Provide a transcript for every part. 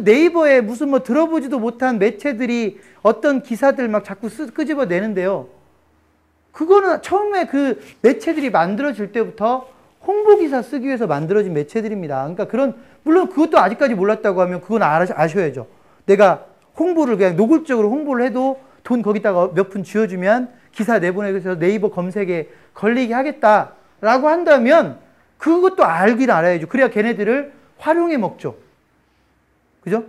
여러분들 네이버에 무슨 뭐 들어보지도 못한 매체들이 어떤 기사들 막 자꾸 끄집어내는데요. 그거는 처음에 그 매체들이 만들어질 때부터 홍보기사 쓰기 위해서 만들어진 매체들입니다. 그러니까 물론 그것도 아직까지 몰랐다고 하면 그건 아셔야죠. 내가 홍보를 그냥 노골적으로 홍보를 해도 돈 거기다가 몇 푼 쥐어주면 기사 내보내서 네이버 검색에 걸리게 하겠다라고 한다면 그것도 알긴 알아야죠. 그래야 걔네들을 활용해 먹죠. 그죠?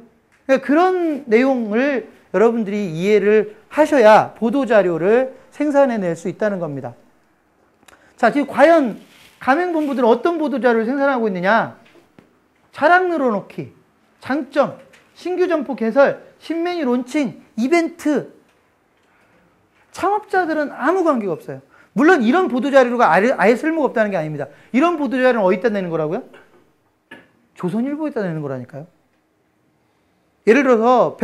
그러니까 그런 내용을 여러분들이 이해를 하셔야 보도자료를 생산해낼 수 있다는 겁니다. 자, 지금 과연 가맹본부들은 어떤 보도자료를 생산하고 있느냐? 자랑 늘어놓기, 장점, 신규 점포 개설, 신메뉴 론칭, 이벤트. 창업자들은 아무 관계가 없어요. 물론 이런 보도자료가 아예 쓸모가 없다는 게 아닙니다. 이런 보도자료는 어디다 내는 거라고요? 조선일보에다 내는 거라니까요. 예를 들어서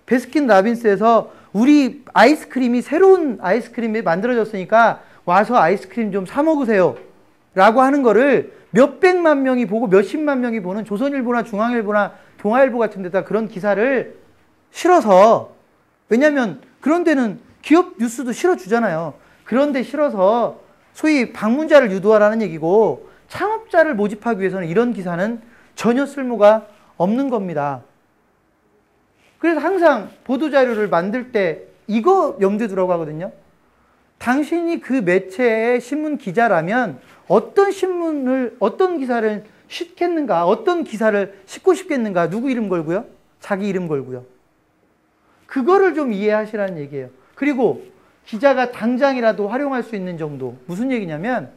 베스킨라빈스에서 우리 아이스크림이 새로운 아이스크림이 만들어졌으니까 와서 아이스크림 좀 사 먹으세요 라고 하는 거를 몇백만 명이 보고 몇십만 명이 보는 조선일보나 중앙일보나 동아일보 같은 데다 그런 기사를 실어서, 왜냐면 그런 데는 기업 뉴스도 실어주잖아요. 그런데 실어서 소위 방문자를 유도하라는 얘기고, 창업자를 모집하기 위해서는 이런 기사는 전혀 쓸모가 없는 겁니다. 그래서 항상 보도자료를 만들 때 이거 염두에 두라고 하거든요. 당신이 그 매체의 신문 기자라면 어떤 기사를 싣겠는가, 어떤 기사를 싣고 싶겠는가, 누구 이름 걸고요? 자기 이름 걸고요. 그거를 좀 이해하시라는 얘기예요. 그리고 기자가 당장이라도 활용할 수 있는 정도. 무슨 얘기냐면,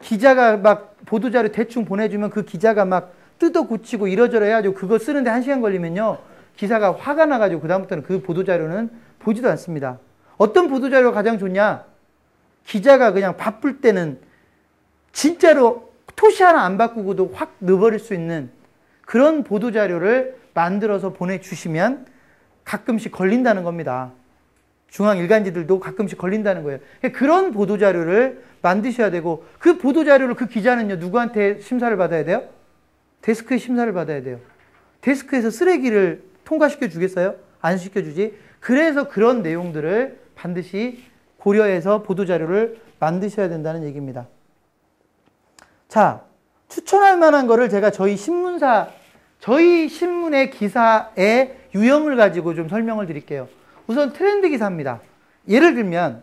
기자가 막 보도자료 대충 보내주면 그 기자가 막 뜯어 고치고 이러저러 해가지고 그거 쓰는데 1시간 걸리면요, 기사가 화가 나가지고 그다음부터는 그 보도자료는 보지도 않습니다. 어떤 보도자료가 가장 좋냐? 기자가 그냥 바쁠 때는 진짜로 토시 하나 안 바꾸고도 확 넣어버릴 수 있는 그런 보도자료를 만들어서 보내주시면 가끔씩 걸린다는 겁니다. 중앙 일간지들도 가끔씩 걸린다는 거예요. 그런 보도자료를 만드셔야 되고, 그 보도자료를 그 기자는요, 누구한테 심사를 받아야 돼요? 데스크의 심사를 받아야 돼요. 데스크에서 쓰레기를 통과시켜 주겠어요? 안 시켜주지. 그래서 그런 내용들을 반드시 고려해서 보도자료를 만드셔야 된다는 얘기입니다. 자, 추천할 만한 거를 제가 저희 신문의 기사의 유형을 가지고 좀 설명을 드릴게요. 우선 트렌드 기사입니다. 예를 들면,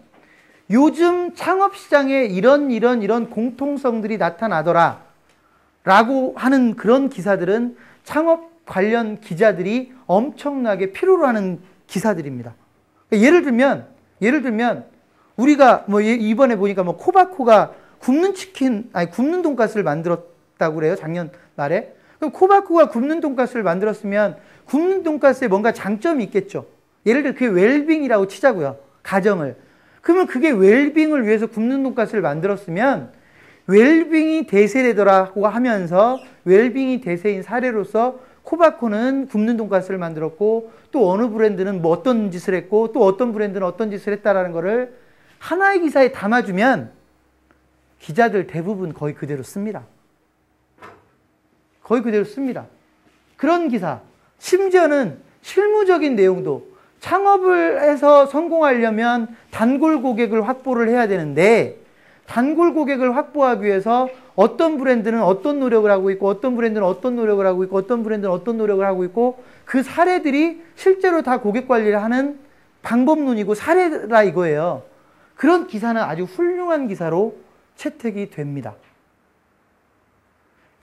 요즘 창업시장에 이런 공통성들이 나타나더라 라고 하는 그런 기사들은 창업 관련 기자들이 엄청나게 필요로 하는 기사들입니다. 예를 들면 우리가 뭐 이번에 보니까 뭐 코바코가 굽는 돈가스를 만들었다고 그래요. 작년 말에. 그럼 코바코가 굽는 돈가스를 만들었으면 굽는 돈가스에 뭔가 장점이 있겠죠. 예를 들어 그게 웰빙이라고 치자고요. 가정을. 그러면 그게 웰빙을 위해서 굽는 돈가스를 만들었으면 웰빙이 대세되더라고 하면서 웰빙이 대세인 사례로서 코바코는 굽는 돈가스를 만들었고, 또 어느 브랜드는 뭐 어떤 짓을 했고, 또 어떤 브랜드는 어떤 짓을 했다라는 거를 하나의 기사에 담아주면 기자들 대부분 거의 그대로 씁니다. 거의 그대로 씁니다. 그런 기사, 심지어는 실무적인 내용도, 창업을 해서 성공하려면 단골 고객을 확보를 해야 되는데, 단골 고객을 확보하기 위해서 어떤 브랜드는 어떤 노력을 하고 있고, 어떤 브랜드는 어떤 노력을 하고 있고, 어떤 브랜드는 어떤 노력을 하고 있고, 그 사례들이 실제로 다 고객 관리를 하는 방법론이고 사례라 이거예요. 그런 기사는 아주 훌륭한 기사로 채택이 됩니다.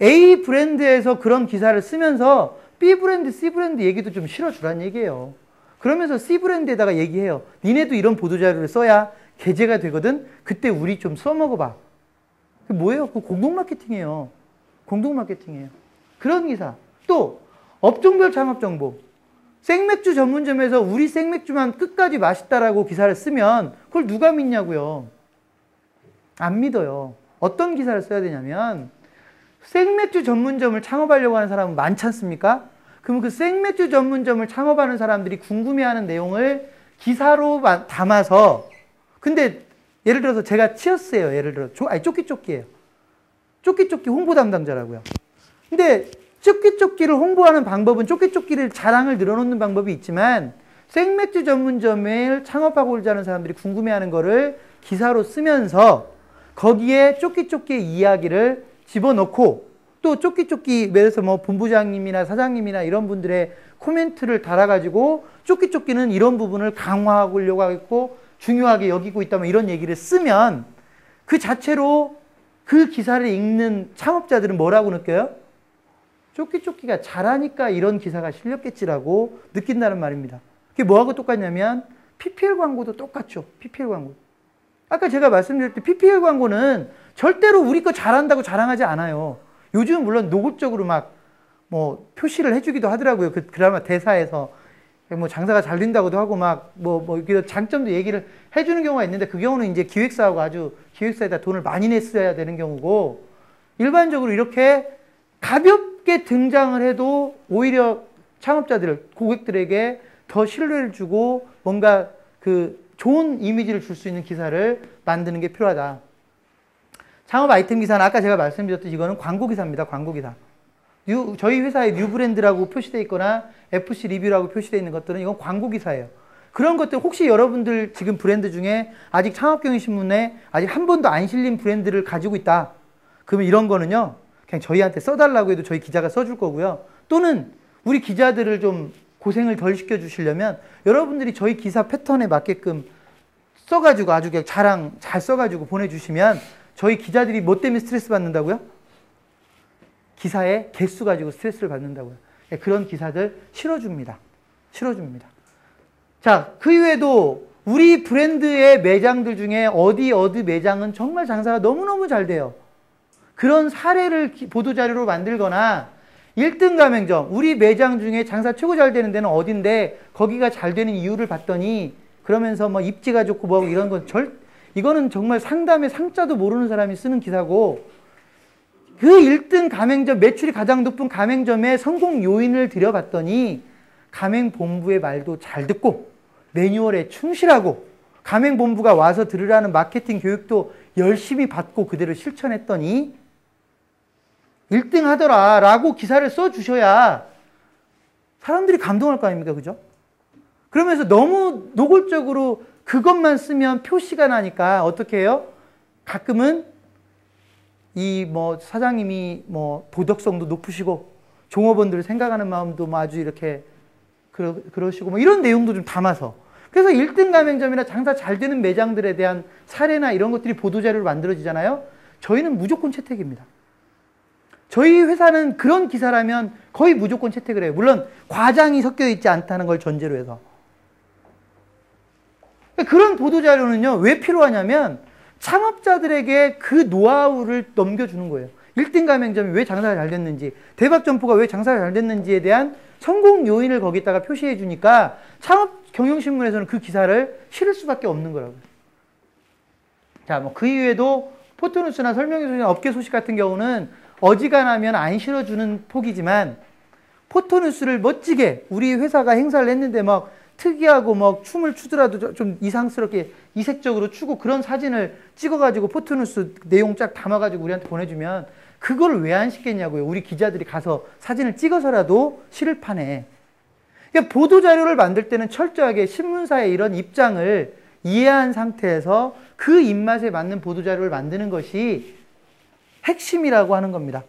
A 브랜드에서 그런 기사를 쓰면서 B 브랜드, C 브랜드 얘기도 좀 실어주란 얘기예요. 그러면서 C 브랜드에다가 얘기해요. 니네도 이런 보도자료를 써야 게재가 되거든. 그때 우리 좀 써먹어봐. 그게 뭐예요? 그 공동 마케팅이에요. 공동 마케팅이에요. 그런 기사. 또 업종별 창업 정보. 생맥주 전문점에서 우리 생맥주만 끝까지 맛있다라고 기사를 쓰면 그걸 누가 믿냐고요. 안 믿어요. 어떤 기사를 써야 되냐면, 생맥주 전문점을 창업하려고 하는 사람은 많지 않습니까? 그럼 그 생맥주 전문점을 창업하는 사람들이 궁금해하는 내용을 기사로 담아서, 근데 예를 들어서 제가 치어스예요. 예를 들어 쪼끼쪼끼예요. 쪼끼쪼끼 홍보 담당자라고요. 근데 쫓기쫓기를 홍보하는 방법은 쫓기쫓기를 자랑을 늘어놓는 방법이 있지만 생맥주 전문점을 창업하고자 하는 사람들이 궁금해하는 거를 기사로 쓰면서 거기에 쫓기쫓기의 이야기를 집어넣고 또 쫓기쫓기 예를 뭐 본부장님이나 사장님이나 이런 분들의 코멘트를 달아가지고 쫓기쫓기는 이런 부분을 강화하려고 하고 중요하게 여기고 있다면 이런 얘기를 쓰면 그 자체로 그 기사를 읽는 창업자들은 뭐라고 느껴요? 쫓기쫓기가 잘하니까 이런 기사가 실렸겠지라고 느낀다는 말입니다. 그게 뭐하고 똑같냐면 PPL 광고도 똑같죠. PPL 광고. 아까 제가 말씀드렸듯이 PPL 광고는 절대로 우리 거 잘한다고 자랑하지 않아요. 요즘 물론 노골적으로 막 뭐 표시를 해주기도 하더라고요. 그 드라마 대사에서 뭐 장사가 잘 된다고도 하고 막 뭐 장점도 얘기를 해주는 경우가 있는데 그 경우는 이제 기획사하고 아주 기획사에다 돈을 많이 냈어야 되는 경우고 일반적으로 이렇게 가볍게 등장을 해도 오히려 창업자들, 고객들에게 더 신뢰를 주고 뭔가 그 좋은 이미지를 줄 수 있는 기사를 만드는 게 필요하다. 창업 아이템 기사는 아까 제가 말씀드렸듯이 이거는 광고 기사입니다. 광고 기사. 저희 회사에 뉴브랜드라고 표시되어 있거나 FC 리뷰라고 표시되어 있는 것들은 이건 광고 기사예요. 그런 것들 혹시 여러분들 지금 브랜드 중에 아직 창업경영신문에 아직 한 번도 안 실린 브랜드를 가지고 있다. 그러면 이런 거는요. 그냥 저희한테 써달라고 해도 저희 기자가 써줄 거고요. 또는 우리 기자들을 좀 고생을 덜 시켜주시려면 여러분들이 저희 기사 패턴에 맞게끔 써가지고 아주 그냥 자랑 잘 써가지고 보내주시면 저희 기자들이 뭐 때문에 스트레스 받는다고요? 기사의 개수 가지고 스트레스를 받는다고요. 그런 기사들 실어줍니다. 실어줍니다. 자, 그 이외에도 우리 브랜드의 매장들 중에 어디 매장은 정말 장사가 너무너무 잘 돼요. 그런 사례를 보도자료로 만들거나 1등 가맹점, 우리 매장 중에 장사 최고 잘 되는 데는 어딘데 거기가 잘 되는 이유를 봤더니 그러면서 뭐 입지가 좋고 뭐 이런 건 이거는 정말 상담의 상자도 모르는 사람이 쓰는 기사고 그 1등 가맹점, 매출이 가장 높은 가맹점의 성공 요인을 들여봤더니 가맹본부의 말도 잘 듣고 매뉴얼에 충실하고 가맹본부가 와서 들으라는 마케팅 교육도 열심히 받고 그대로 실천했더니 1등 하더라 라고 기사를 써주셔야 사람들이 감동할 거 아닙니까? 그죠? 그러면서 너무 노골적으로 그것만 쓰면 표시가 나니까 어떻게 해요? 가끔은 이 뭐 사장님이 뭐 도덕성도 높으시고 종업원들을 생각하는 마음도 뭐 아주 이렇게 그러시고 뭐 이런 내용도 좀 담아서 그래서 1등 가맹점이나 장사 잘 되는 매장들에 대한 사례나 이런 것들이 보도자료로 만들어지잖아요. 저희는 무조건 채택입니다. 저희 회사는 그런 기사라면 거의 무조건 채택을 해요. 물론 과장이 섞여 있지 않다는 걸 전제로 해서. 그런 보도자료는요. 왜 필요하냐면 창업자들에게 그 노하우를 넘겨주는 거예요. 1등 가맹점이 왜 장사가 잘 됐는지, 대박점포가 왜 장사가 잘 됐는지에 대한 성공 요인을 거기다가 표시해 주니까 창업경영신문에서는 그 기사를 실을 수밖에 없는 거라고요. 자, 뭐 그 이외에도 포토뉴스나 설명해주는 업계 소식 같은 경우는 어지간하면 안 실어주는 폭이지만 포토뉴스를 멋지게 우리 회사가 행사를 했는데 막 특이하고 막 춤을 추더라도 좀 이상스럽게 이색적으로 추고 그런 사진을 찍어가지고 포토뉴스 내용 쫙 담아가지고 우리한테 보내주면 그걸 왜 안 시켰냐고요. 우리 기자들이 가서 사진을 찍어서라도 실을 파네. 그러니까 보도자료를 만들 때는 철저하게 신문사의 이런 입장을 이해한 상태에서 그 입맛에 맞는 보도자료를 만드는 것이 핵심이라고 하는 겁니다.